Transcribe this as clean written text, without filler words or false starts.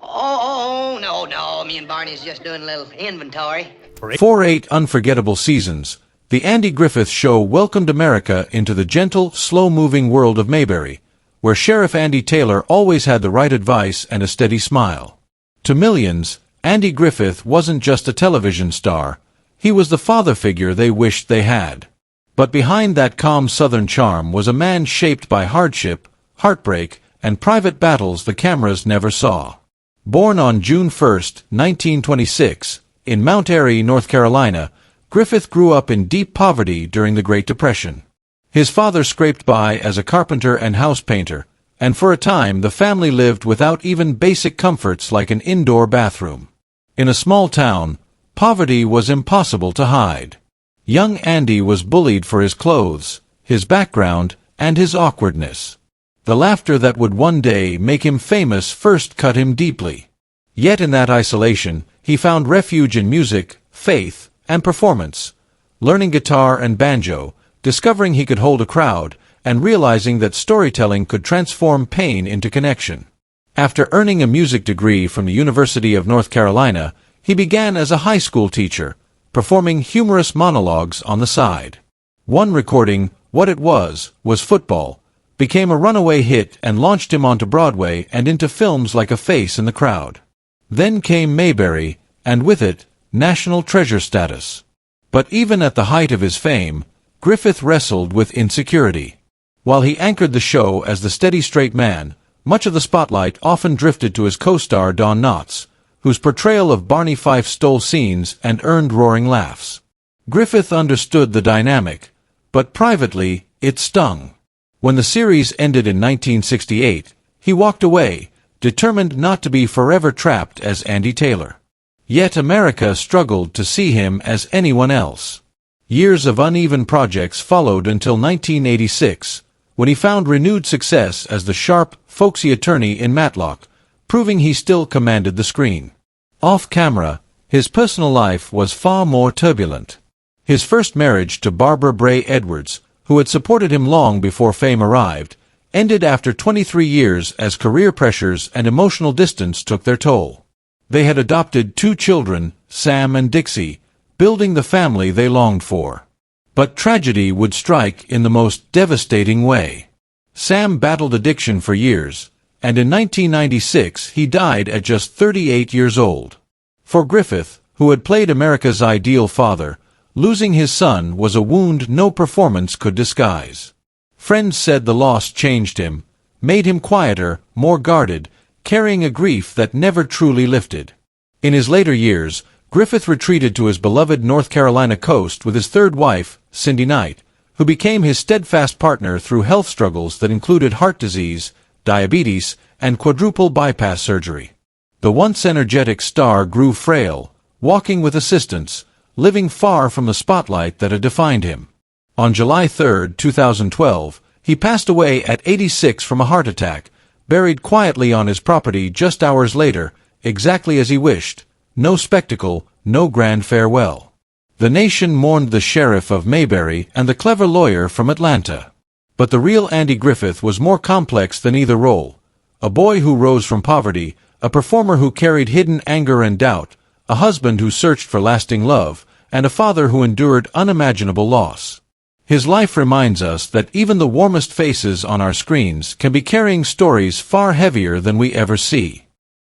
No, me and Barney's just doing a little inventory. For 8 unforgettable seasons, the Andy Griffith Show welcomed America into the gentle, slow-moving world of Mayberry, where Sheriff Andy Taylor always had the right advice and a steady smile. To millions, Andy Griffith wasn't just a television star, he was the father figure they wished they had. But behind that calm southern charm was a man shaped by hardship, heartbreak, and private battles the cameras never saw. Born on June 1, 1926, in Mount Airy, North Carolina, Griffith grew up in deep poverty during the Great Depression. His father scraped by as a carpenter and house painter, and for a time the family lived without even basic comforts like an indoor bathroom. In a small town, poverty was impossible to hide. Young Andy was bullied for his clothes, his background, and his awkwardness. The laughter that would one day make him famous first cut him deeply. Yet in that isolation, he found refuge in music, faith, and performance, learning guitar and banjo, discovering he could hold a crowd, and realizing that storytelling could transform pain into connection. After earning a music degree from the University of North Carolina, he began as a high school teacher, performing humorous monologues on the side. One recording, What It Was Football, became a runaway hit and launched him onto Broadway and into films like A Face in the Crowd. Then came Mayberry, and with it, national treasure status. But even at the height of his fame, Griffith wrestled with insecurity. While he anchored the show as the steady straight man, much of the spotlight often drifted to his co-star Don Knotts, whose portrayal of Barney Fife stole scenes and earned roaring laughs. Griffith understood the dynamic, but privately, it stung. When the series ended in 1968, he walked away, determined not to be forever trapped as Andy Taylor. Yet America struggled to see him as anyone else. Years of uneven projects followed until 1986, when he found renewed success as the sharp, folksy attorney in Matlock, proving he still commanded the screen. Off-camera, his personal life was far more turbulent. His first marriage to Barbara Bray Edwards, who had supported him long before fame arrived, ended after 23 years as career pressures and emotional distance took their toll. They had adopted 2 children, Sam and Dixie, building the family they longed for. But tragedy would strike in the most devastating way. Sam battled addiction for years, and in 1996 he died at just 38 years old. For Griffith, who had played America's ideal father, losing his son was a wound no performance could disguise. Friends said the loss changed him, made him quieter, more guarded, carrying a grief that never truly lifted. In his later years, Griffith retreated to his beloved North Carolina coast with his third wife, Cindy Knight, who became his steadfast partner through health struggles that included heart disease, diabetes, and quadruple bypass surgery. The once energetic star grew frail, walking with assistance, living far from the spotlight that had defined him. On July 3, 2012, he passed away at 86 from a heart attack, buried quietly on his property just hours later, exactly as he wished. No spectacle, no grand farewell. The nation mourned the sheriff of Mayberry and the clever lawyer from Atlanta. But the real Andy Griffith was more complex than either role. A boy who rose from poverty, a performer who carried hidden anger and doubt, a husband who searched for lasting love, and a father who endured unimaginable loss. His life reminds us that even the warmest faces on our screens can be carrying stories far heavier than we ever see.